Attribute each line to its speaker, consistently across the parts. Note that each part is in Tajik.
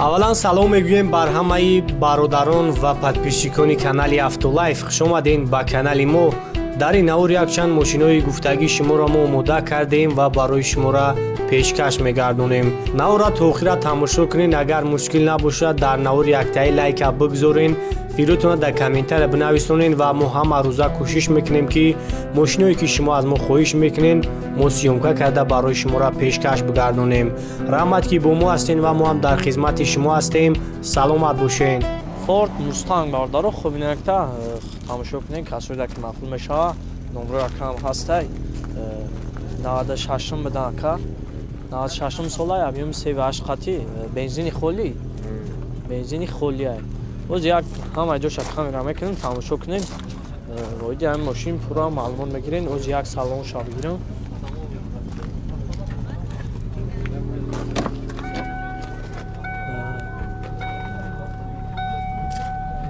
Speaker 1: аввалан салом мегӯем бар ҳамаи бародарон ва подписчикони канали Автолайф. Хуш омадед ба канали мо. дар ин навор якчанд мошинои гуфтагии шуморо мо омода кардем ва барои шуморо пешкаш мегардонем. Навора то охира тамошо кунед. Агар мушкил набошад дар навор яктаи лайка бигзорен, фикротона дар комментария бинависонед ва мо ҳама рӯза кӯшиш мекунем ки мошиное ки шумо аз мо хоҳиш мекунед мо сиёмка карда барои шуморо пешкаш бигардонем. раҳмат ки бо мо ҳастед ва мо ҳам дар хизмати шумо ҳастем. саломат бошед.
Speaker 2: Ford Mustang бародаро хуб инакта тамошо кунед касоида ки маъқул мешава. номро якам ҳастай 96 бидан ака 96 сола объем 38 қати бензини холӣ бензини холиай боз як ҳама ҷоша камера мекунем тамошо кунем роиди ҳамин мошин пурра маълумот мегирем. оз як салонша бигирем.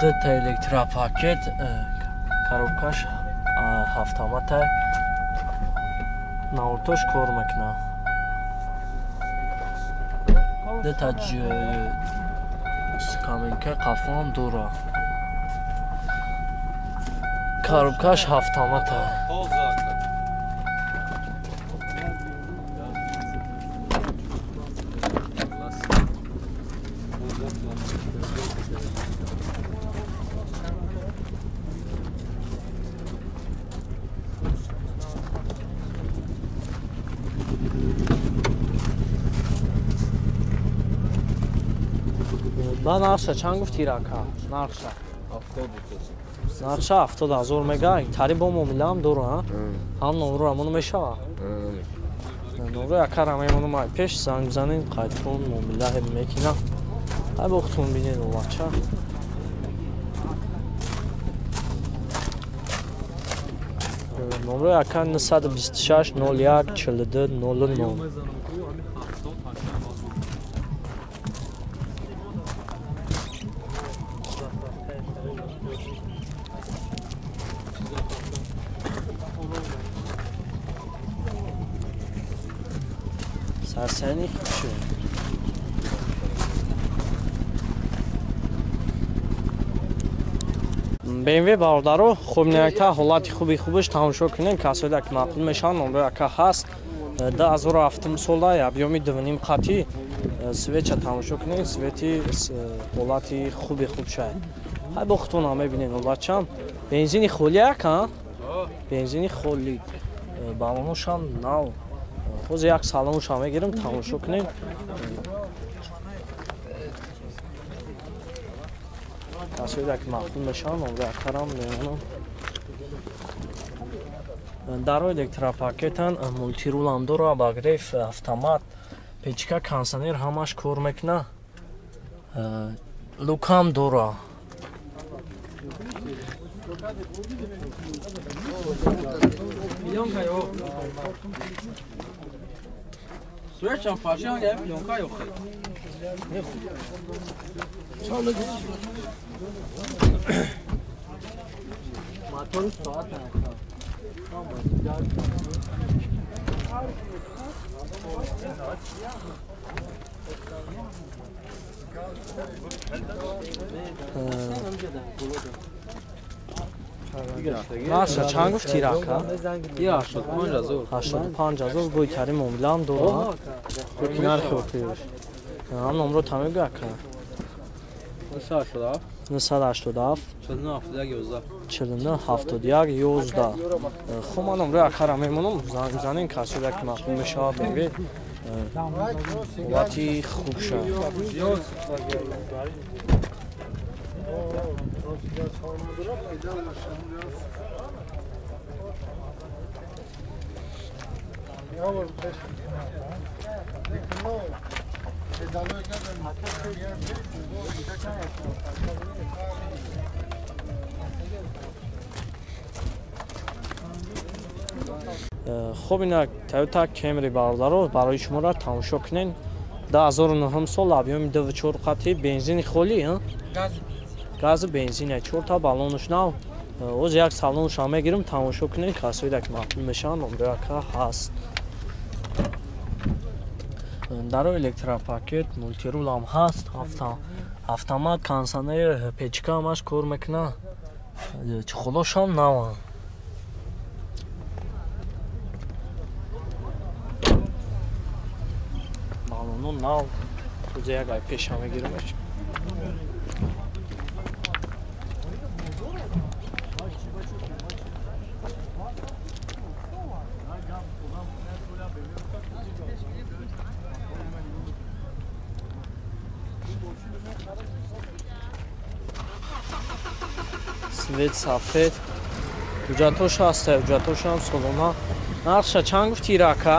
Speaker 2: ДТ электропакет коробкаш автомата науртош кор мекуна. ДТ скаминка қафон дура коробкаш автомата ба нархша чанд гуфти рака? нархша нархша 70,000 мега. тари бо муомилаам дора ҳам номро рамоно мешава. номро якара мемонам ай пеш занг бизанед қайдкун муомила мекина ай бо хутун бинед бача. номро яка 926 01 42 09. سرسنی خوب شد. BMW бародаро хуб некта ҳолати хубиш тамошо кунем касоида ки маъқул мешаванд. номро яка ҳаст 2007 сола объёми 2.5 қати свеча тамошо кунем. свети ҳолати хуб шад. ҳай бо хутона мебинед бачам бензини холӣ яка бензини холӣ балоношам нав. ҳоз як салонша мегирем тамошо кунем. касоида ки маъқул мешаванд номро якарам мемонам. дарои электропакетан мултирулам дора ба гриф автомат печка кондисионер ҳамаш кор мекуна. лукам дора.
Speaker 3: Switch parçalan gelip yonka yok. Motoru saat
Speaker 2: нархша чанд гуфти рака? 85,000 гӯи тари муомилаам дора. гӯки нархи окиёш ҳам номро тамегӯ яка 987 49 71 11. хуб ман номро якара мемонам занг бизанем касоида ки маъқул мешава беве ҳолати хуб шад. хуб инак Toyota Camry бародаро барои шуморо тамошо кунед. 2009 сол объёми 2.4 қати бензини холӣ газу бензине 4 та балонош нав. оз як салонша мегирем тамошо кунед касоида ки маъқул мешаванд номро яка ҳаст. Даро электропакет мультирул ҳам ҳаст. Автомат кондиционер печка ҳамаш кор мекунад. Чухлошам нава. Балону нав. Ӯзе як ай пеша мегиримаш. Свет сафед. Ҳуҷҷатош ҳаст, ҳуҷҷатошам солона. Нарша чанд гуфти рака?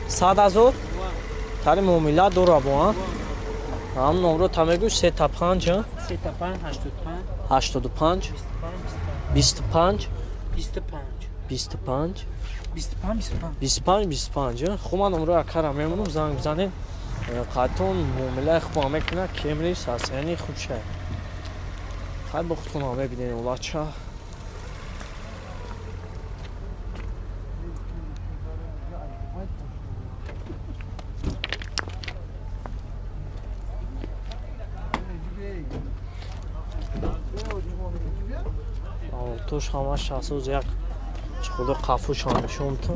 Speaker 2: 100,000? Тари муомила дора бо ҳам? Ҳам номро та мегӯ 3 та 5,
Speaker 3: 3 та 5, 85,
Speaker 2: 85, 25,
Speaker 3: 25,
Speaker 2: 25,
Speaker 3: 25.
Speaker 2: 25. Хуб ман номро акара мемонам, занг бизанем. Қайтон муомилаи хуб мекунад, кемри сасяни хуб шад. Хай бо худтон мебинен улача. Тош ҳамаш асоз як чухуди қафушон нишонту.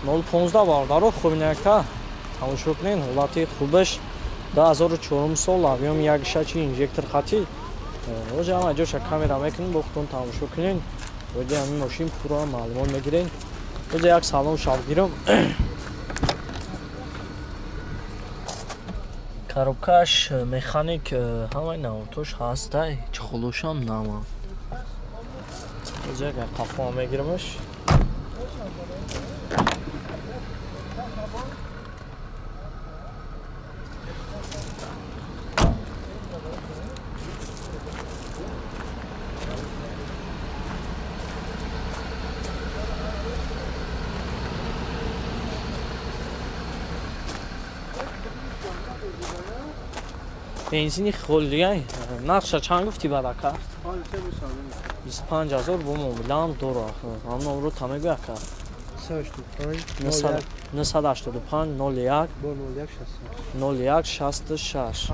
Speaker 2: 015 бародаро хубинакта тамошо кунед ҳолати хубаш 2004 сол авиом як шачи инжектор хати оҷа ҳама ҷоша камера мекунем бо худтон тамошо кунед оҷа ҳамин мошин пурра маълумот мегирем оҷа як салом шавгирам коробкаш механик ҳамаи навотош ҳастай чухлушам нама оҷа як қафо мегирамаш бензини холияй нақша чанд гуфти барака 25000 бо муомилаам дора ҳам номро та мегӯ ака 985 01 01 66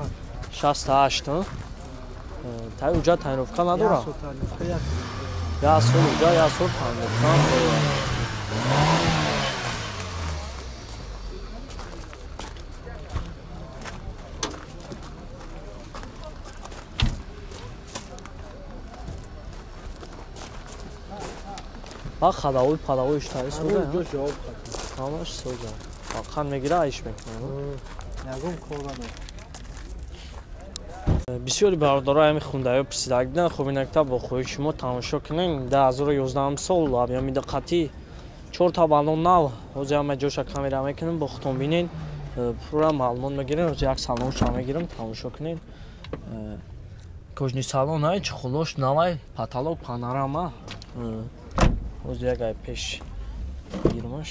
Speaker 2: 68 тай уҷа таъйиновка надора як сол уҷа як сол таъйиновка ва хадавои падавои иштари соза ҳамаш соза қан мегира айш мекунад бисёри бародаро ҳами хундаё писида дидан хуб инакта бо хоҳи шумо тамошо кунем 2011 сол авиоми диққати 4 та балон нав ҳозир ҳама ҷоша камера мекунем бо худтон бинен пурра маълумот мегирем ҳозир як салонша мегирам тамошо кунем кӯҷни салон ай чухлош навай потолок панорама ҳозир як ай пеш гирмаш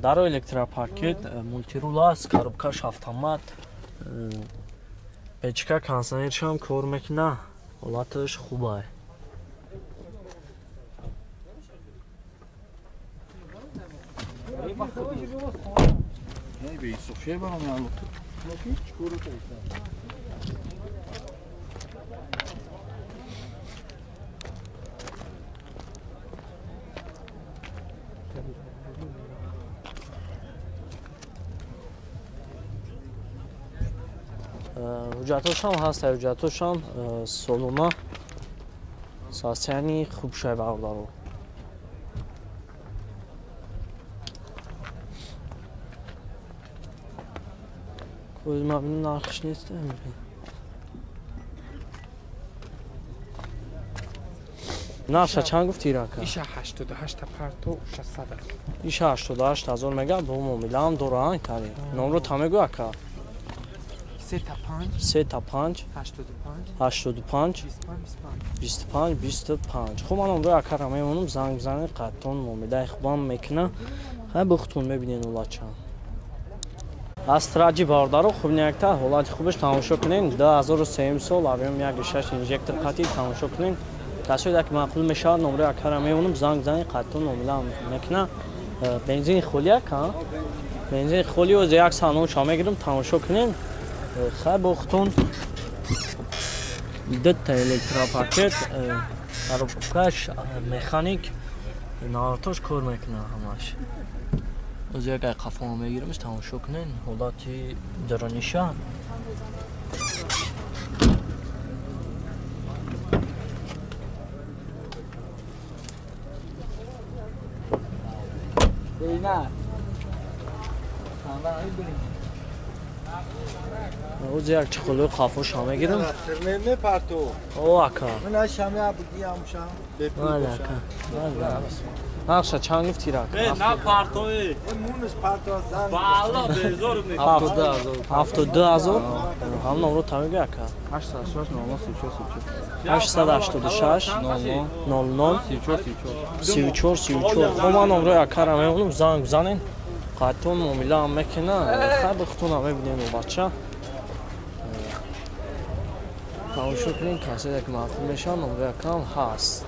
Speaker 2: даро электропакет мультирул аст коробкаш автомат печка кондиционершам кор мекунад ҳолаташ хубай ҳуҷҷатошам ҳаст ҳуҷҷатошам солуна состоянии хуб шай бародаро кози мабинӣ нархш нест нарша чанд гуфти рака
Speaker 3: иша 88 парто 600
Speaker 2: иша 88000 мега бо муомилаам дора тари номро та мегӯ ака 3 та 5 85 25 25 хуб ман номро акара мемонам занг бизанед қаттон муомилаи хубам мекунад ҳай бо худтон мебинен улача астраҷи бародаро хуб инакта ҳолати хубаш тамошо кунед 2003 сол авиом 1.6 инжектор қатӣ тамошо кунед کسایی که معقول میشه نمره اکر میونم زنگ زنی قطعا نمره میکنه بنزین خولیه که بنزین خولی و یک سانون شما میگیرم تماشا کنین خیلی بختون دت الکتروپاکت کاروبکش مکانیک نارتوش کار میکنه همش از یک قفا میگیرمش تماشا کنین حالتی درانیشه
Speaker 3: Beyler.
Speaker 2: از یک چخلوی قفا شما میگیرم
Speaker 4: نه پارتو
Speaker 2: او اکا
Speaker 4: من شامه بودی امشام
Speaker 2: ولی اکا نقشه چند گفتی را
Speaker 3: نه پارتوی.
Speaker 4: مونش پارتو زن
Speaker 3: بالا بزرگ می.
Speaker 2: 72,000 هم نمرو تمیگه اکا 886 00 34 خب من نمره اکا را میمونم زنگ بزنین قطعا معامله هم میکنه خیلی بختون هم میبینیم و بچه تماشا کنین کسی که معقول میشن نمره اکا هم هست